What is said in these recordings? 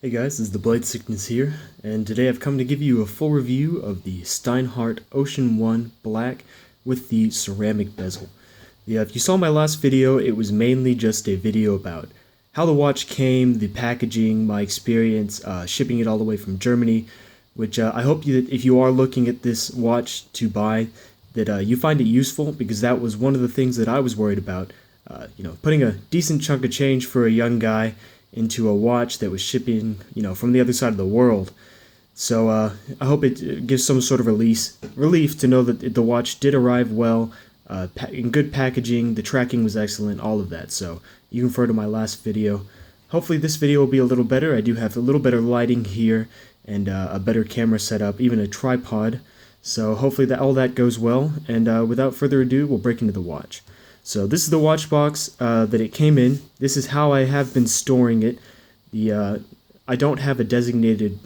Hey guys, this is the Blade Sickness here, and today I've come to give you a full review of the Steinhart Ocean One Black with the ceramic bezel. If you saw my last video, it was mainly just a video about how the watch came, the packaging, my experience shipping it all the way from Germany, which I hope that if you are looking at this watch to buy, that you find it useful, because that was one of the things that I was worried about. Putting a decent chunk of change for a young guy into a watch that was shipping, from the other side of the world. So I hope it gives some sort of relief to know that the watch did arrive well, in good packaging, the tracking was excellent, all of that. So you can refer to my last video. Hopefully this video will be a little better. I do have a little better lighting here and a better camera setup, even a tripod. So hopefully that all that goes well, and without further ado, we'll break into the watch. So this is the watch box that it came in. This is how I have been storing it. I don't have a designated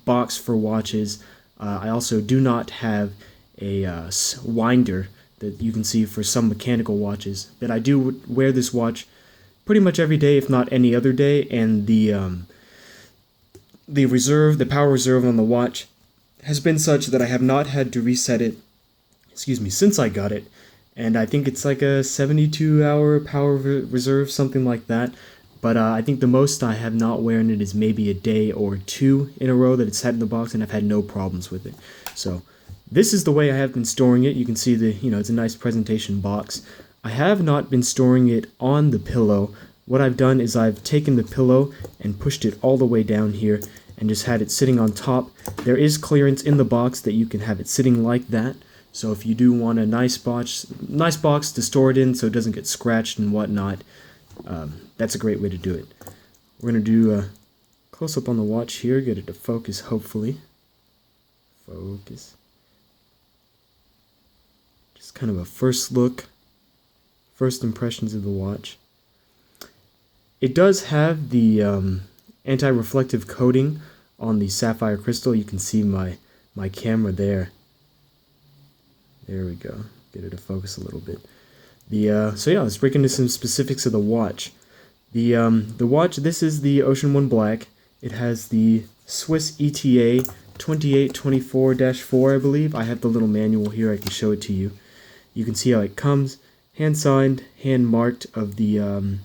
box for watches. I also do not have a winder that you can see for some mechanical watches. But I do wear this watch pretty much every day, if not any other day. And the power reserve on the watch has been such that I have not had to reset it. Since I got it. And I think it's like a 72-hour power reserve, something like that. But I think the most I have not wearing it is maybe a day or two in a row that it's sat in the box, and I've had no problems with it. So this is the way I have been storing it. You can see it's a nice presentation box. I have not been storing it on the pillow. What I've done is I've taken the pillow and pushed it all the way down here and just had it sitting on top. There is clearance in the box that you can have it sitting like that. So if you do want a nice box to store it in so it doesn't get scratched and whatnot, that's a great way to do it. We're going to do a close-up on the watch here, get it to focus, hopefully. Focus. Just kind of a first look, first impressions of the watch. It does have the anti-reflective coating on the sapphire crystal. You can see my camera there. There we go. Get it to focus a little bit. So yeah, let's break into some specifics of the watch. The watch, this is the Ocean One Black. It has the Swiss ETA 2824-4, I believe. I have the little manual here. I can show it to you. You can see how it comes, hand signed, hand marked of the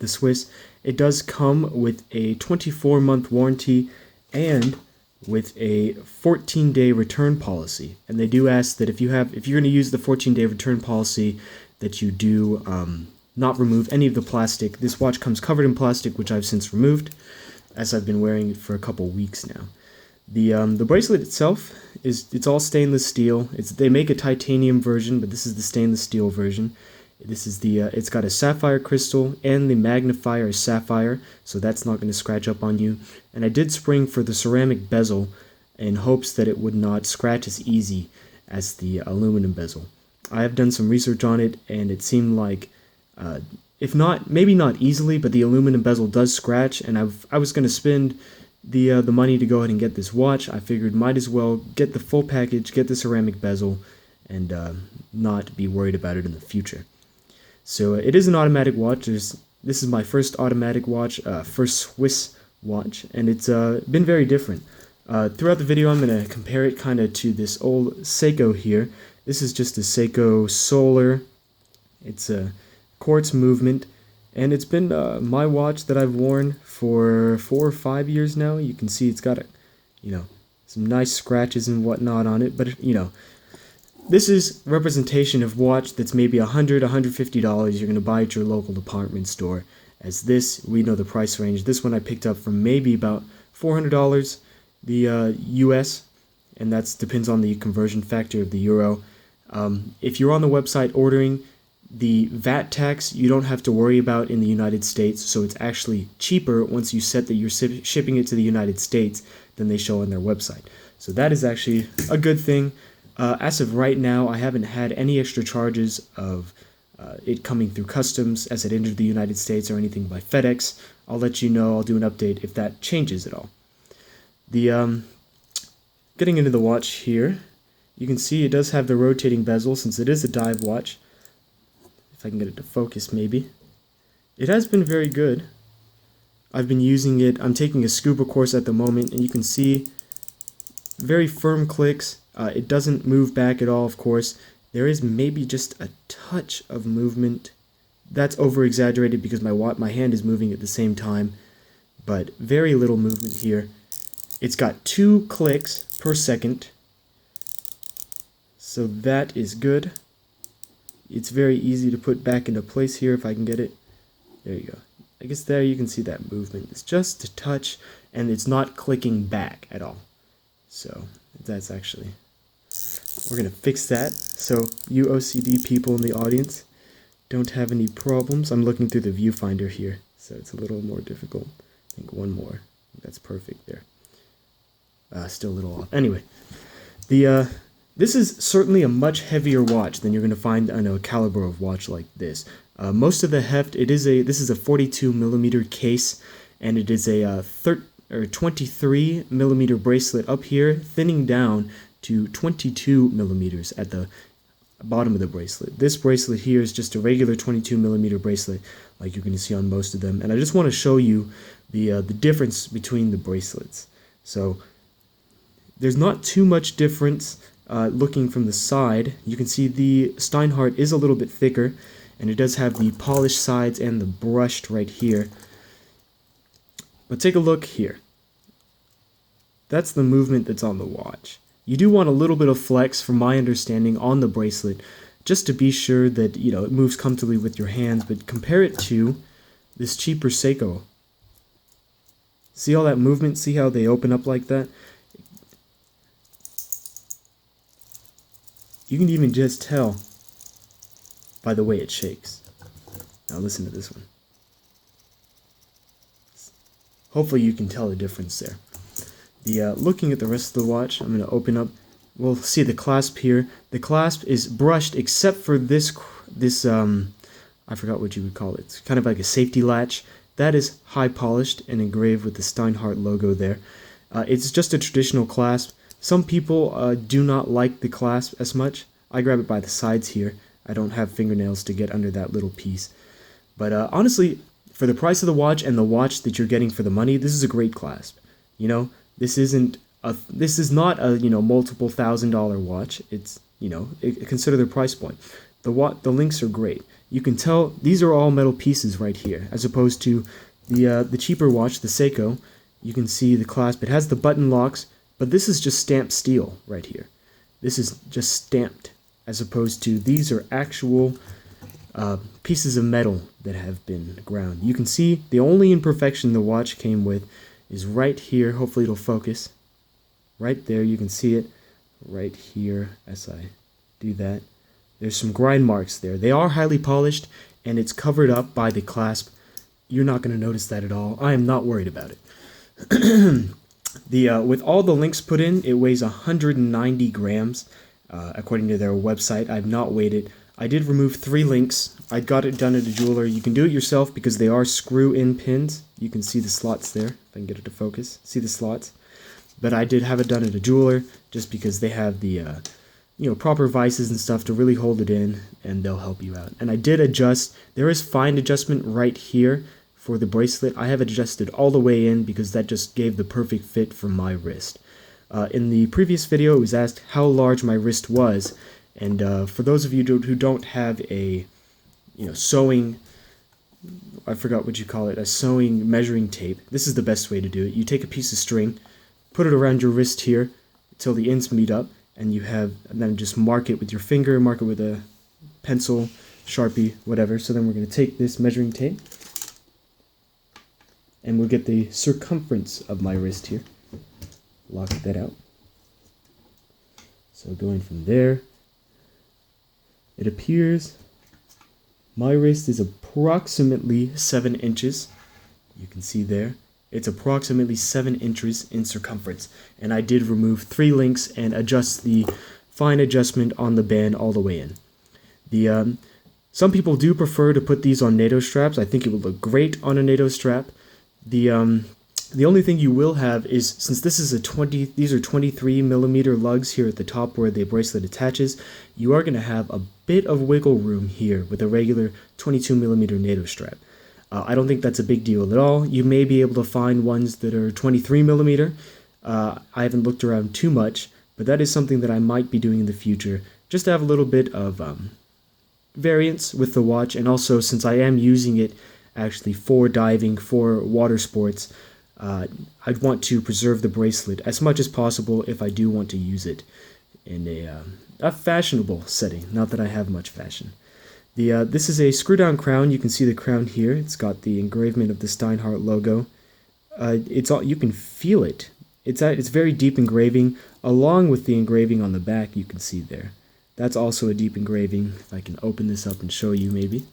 Swiss. It does come with a 24-month warranty and with a 14-day return policy. And they do ask that if you're going to use the 14-day return policy, that you do not remove any of the plastic. This watch comes covered in plastic, which I've since removed, as I've been wearing it for a couple weeks now. The bracelet itself it's all stainless steel. They make a titanium version, but this is the stainless steel version. This is it's got a sapphire crystal, and the magnifier is sapphire, so that's not going to scratch up on you. And I did spring for the ceramic bezel in hopes that it would not scratch as easy as the aluminum bezel. I have done some research on it, and it seemed like, if not, maybe not easily, but the aluminum bezel does scratch, and I was going to spend the money to go ahead and get this watch. I figured might as well get the full package, get the ceramic bezel, and not be worried about it in the future. So it is an automatic watch. This is my first automatic watch, first Swiss watch, and it's been very different. Throughout the video, I'm going to compare it kind of to this old Seiko here. This is just a Seiko Solar. It's a quartz movement, and it's been my watch that I've worn for 4 or 5 years now. You can see it's got some nice scratches and whatnot on it, but this is representation of watch that's maybe $100, $150 you're going to buy at your local department store. As this, we know the price range. This one I picked up from maybe about $400, the US, and that depends on the conversion factor of the euro. If you're on the website ordering, the VAT tax you don't have to worry about in the United States, so it's actually cheaper once you set that you're shipping it to the United States than they show on their website. So that is actually a good thing. As of right now, I haven't had any extra charges of it coming through customs as it entered the United States or anything by FedEx. I'll let you know. I'll do an update if that changes at all. Getting into the watch here, you can see it does have the rotating bezel since it is a dive watch. If I can get it to focus, maybe. It has been very good. I've been using it. I'm taking a scuba course at the moment, and you can see very firm clicks. It doesn't move back at all, of course. There is maybe just a touch of movement. That's over-exaggerated because my hand is moving at the same time, but very little movement here. It's got 2 clicks per second, so that is good. It's very easy to put back into place here if I can get it. There you go. I guess there you can see that movement. It's just a touch, and it's not clicking back at all. So that's actually, we're going to fix that. So you OCD people in the audience don't have any problems. I'm looking through the viewfinder here, so it's a little more difficult. I think one more. That's perfect there. Still a little off. Anyway, this is certainly a much heavier watch than you're going to find on a caliber of watch like this. Most of the heft, this is a 42 millimeter case, and it is a 23 millimeter bracelet up here, thinning down to 22 millimeters at the bottom of the bracelet. This bracelet here is just a regular 22 millimeter bracelet, like you're going to see on most of them. And I just want to show you the difference between the bracelets. So there's not too much difference looking from the side. You can see the Steinhart is a little bit thicker, and it does have the polished sides and the brushed right here. But take a look here. That's the movement that's on the watch. You do want a little bit of flex, from my understanding, on the bracelet, just to be sure that, you know, it moves comfortably with your hands. But compare it to this cheaper Seiko. See all that movement? See how they open up like that? You can even just tell by the way it shakes. Now listen to this one. Hopefully you can tell the difference there. Looking at the rest of the watch, I'm going to open up. We'll see the clasp here. The clasp is brushed except for this I forgot what you would call it. It's kind of like a safety latch. That is high polished and engraved with the Steinhart logo there. It's just a traditional clasp. Some people do not like the clasp as much. I grab it by the sides here. I don't have fingernails to get under that little piece. But honestly, for the price of the watch and the watch that you're getting for the money, this is a great clasp. You know, this is not a, you know, multiple $1,000 watch. It's, you know, consider the price point. The links are great. You can tell these are all metal pieces right here, as opposed to the cheaper watch, the Seiko. You can see the clasp. It has the button locks, but this is just stamped steel right here. This is just stamped, as opposed to these are actual pieces of metal that have been ground. You can see the only imperfection the watch came with is right here. Hopefully it'll focus. Right there, you can see it right here as I do that. There's some grind marks there. They are highly polished, and it's covered up by the clasp. You're not going to notice that at all. I am not worried about it. With all the links put in, it weighs 190 grams, according to their website. I've not weighed it. I did remove 3 links. I got it done at a jeweler. You can do it yourself because they are screw-in pins. You can see the slots there, if I can get it to focus. See the slots? But I did have it done at a jeweler just because they have the you know, proper vices and stuff to really hold it in, and they'll help you out. And I did adjust. There is fine adjustment right here for the bracelet. I have adjusted all the way in because that just gave the perfect fit for my wrist. In the previous video, it was asked how large my wrist was, and for those of you who don't have a, you know, sewing, I forgot what you call it, a sewing measuring tape, this is the best way to do it. You take a piece of string, put it around your wrist here until the ends meet up, and then just mark it with your finger, mark it with a pencil, Sharpie, whatever. So then we're going to take this measuring tape, and we'll get the circumference of my wrist here. Lock that out. So going from there, it appears my wrist is approximately 7 inches. You can see there. It's approximately 7 inches in circumference, and I did remove 3 links and adjust the fine adjustment on the band all the way in. Some people do prefer to put these on NATO straps. I think it would look great on a NATO strap. The only thing you will have is, since this is these are 23 millimeter lugs here at the top where the bracelet attaches, you are going to have a bit of wiggle room here with a regular 22 millimeter NATO strap. I don't think that's a big deal at all. You may be able to find ones that are 23 millimeter. I haven't looked around too much, but that is something that I might be doing in the future, just to have a little bit of variance with the watch. And also, since I am using it actually for diving, for water sports, I'd want to preserve the bracelet as much as possible if I do want to use it in a fashionable setting. Not that I have much fashion. This is a screw-down crown. You can see the crown here. It's got the engravement of the Steinhart logo. You can feel it. It's very deep engraving, along with the engraving on the back. You can see there. That's also a deep engraving. If I can open this up and show you, maybe.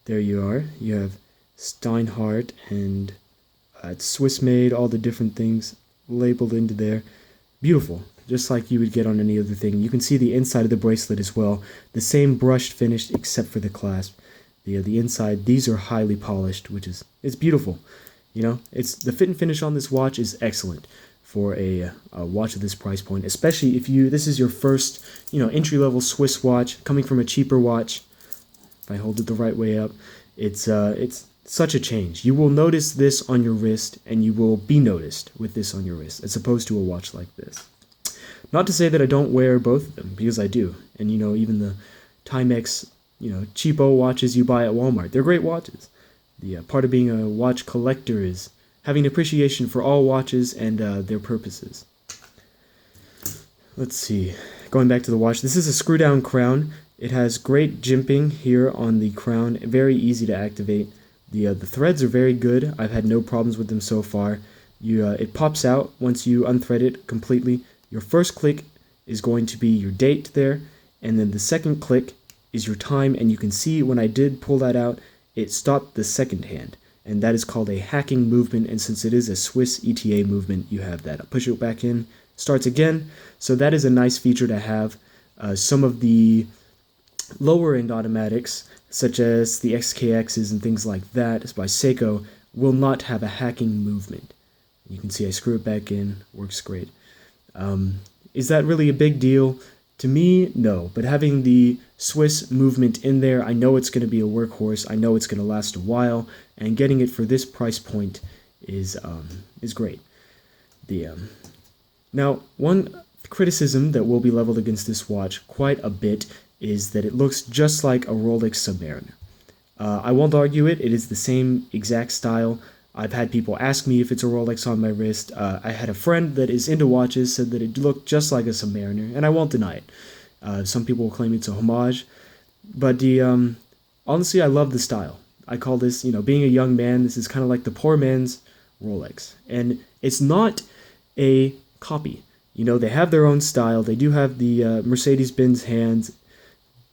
There you are. You have Steinhart, and it's Swiss made. All the different things labeled into there. Beautiful. Just like you would get on any other thing. You can see the inside of the bracelet as well. The same brushed finish except for the clasp. The inside, these are highly polished, which is it's beautiful. You know, it's the fit and finish on this watch is excellent for a watch at this price point, especially if this is your first, entry-level Swiss watch coming from a cheaper watch. If I hold it the right way up, it's such a change. You will notice this on your wrist, and you will be noticed with this on your wrist, as opposed to a watch like this. Not to say that I don't wear both of them, because I do. And, even the Timex, cheapo watches you buy at Walmart, they're great watches. The part of being a watch collector is having an appreciation for all watches and their purposes. Let's see. Going back to the watch, this is a screw-down crown. It has great jimping here on the crown, very easy to activate. The threads are very good. I've had no problems with them so far. It pops out once you unthread it completely. Your first click is going to be your date there, and then the second click is your time, and you can see when I did pull that out, it stopped the second hand, and that is called a hacking movement, and since it is a Swiss ETA movement, you have that. I'll push it back in, starts again, so that is a nice feature to have. Some of the lower-end automatics, such as the XKXs and things like that, by Seiko, will not have a hacking movement. You can see I screw it back in, works great. Is that really a big deal? To me, no. But having the Swiss movement in there, I know it's going to be a workhorse. I know it's going to last a while, and getting it for this price point is great. Now, one criticism that will be leveled against this watch quite a bit is that it looks just like a Rolex Submariner. I won't argue it. It is the same exact style. I've had people ask me if it's a Rolex on my wrist. I had a friend that is into watches said that it looked just like a Submariner, and I won't deny it. Some people will claim it's a homage, but honestly, I love the style. I call this, being a young man, this is kind of like the poor man's Rolex, and it's not a copy. They have their own style. They do have the Mercedes-Benz hands,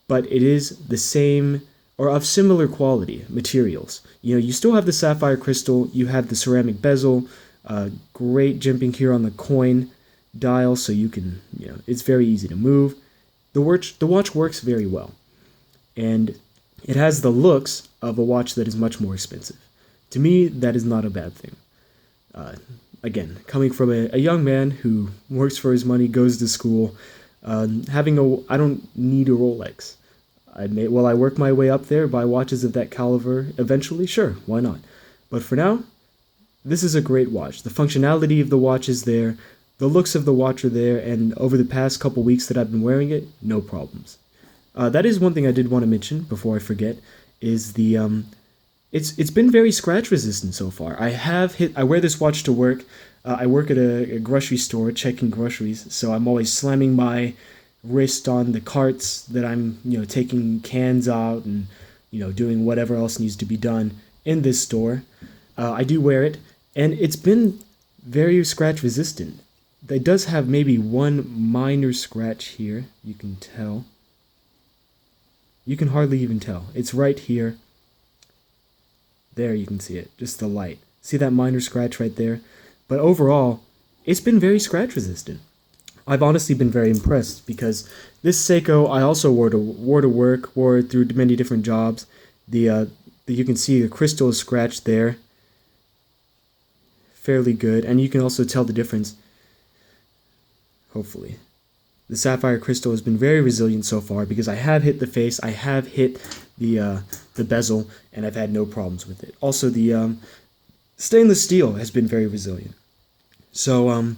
but it is the same or of similar quality materials. You still have the sapphire crystal, you have the ceramic bezel, great jimping here on the coin dial, so you can, it's very easy to move. The watch works very well, and it has the looks of a watch that is much more expensive. To me, that is not a bad thing. Again, coming from a young man who works for his money, goes to school, I don't need a Rolex. Will I work my way up there, buy watches of that caliber eventually? Sure, why not? But for now, this is a great watch. The functionality of the watch is there, the looks of the watch are there, and over the past couple weeks that I've been wearing it, no problems. That is one thing I did want to mention before I forget, is it's been very scratch resistant so far. I wear this watch to work. I work at a grocery store checking groceries, so I'm always slamming my wrist on the carts that I'm, taking cans out and, doing whatever else needs to be done in this store. I do wear it, and it's been very scratch resistant. It does have maybe one minor scratch here. You can tell. You can hardly even tell. It's right here. There you can see it, just the light. See that minor scratch right there? But overall, it's been very scratch resistant. I've honestly been very impressed because this Seiko I also wore to work, wore it through many different jobs. You can see the crystal is scratched there. Fairly good, and you can also tell the difference. Hopefully. the sapphire crystal has been very resilient so far because I have hit the face, I have hit the bezel, and I've had no problems with it. Also, the stainless steel has been very resilient. So, and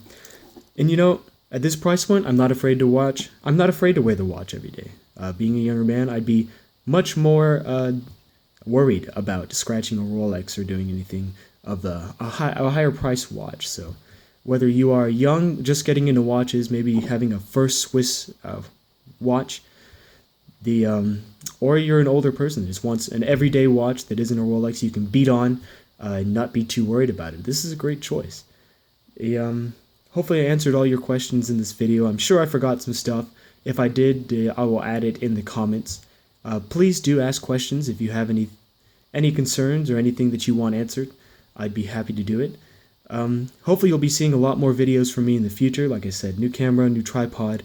you know, at this price point, I'm not afraid to watch. I'm not afraid to wear the watch every day. Being a younger man, I'd be much more worried about scratching a Rolex or doing anything of a higher price watch. So, whether you are young, just getting into watches, maybe having a first Swiss watch, or you're an older person that just wants an everyday watch that isn't a Rolex you can beat on, and not be too worried about it. This is a great choice. Hopefully I answered all your questions in this video. I'm sure I forgot some stuff. If I did, I will add it in the comments. Please do ask questions if you have any concerns or anything that you want answered. I'd be happy to do it. Hopefully you'll be seeing a lot more videos from me in the future. Like I said, new camera, new tripod.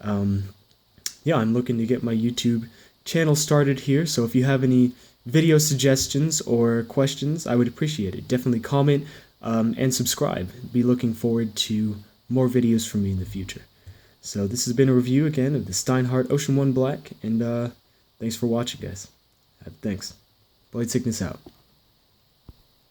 Yeah, I'm looking to get my YouTube channel started here, so if you have any video suggestions or questions, I would appreciate it. Definitely comment and subscribe. Be looking forward to more videos from me in the future. So this has been a review again of the Steinhart Ocean One Black, and thanks for watching, guys. Thanks. Blade Sickness out.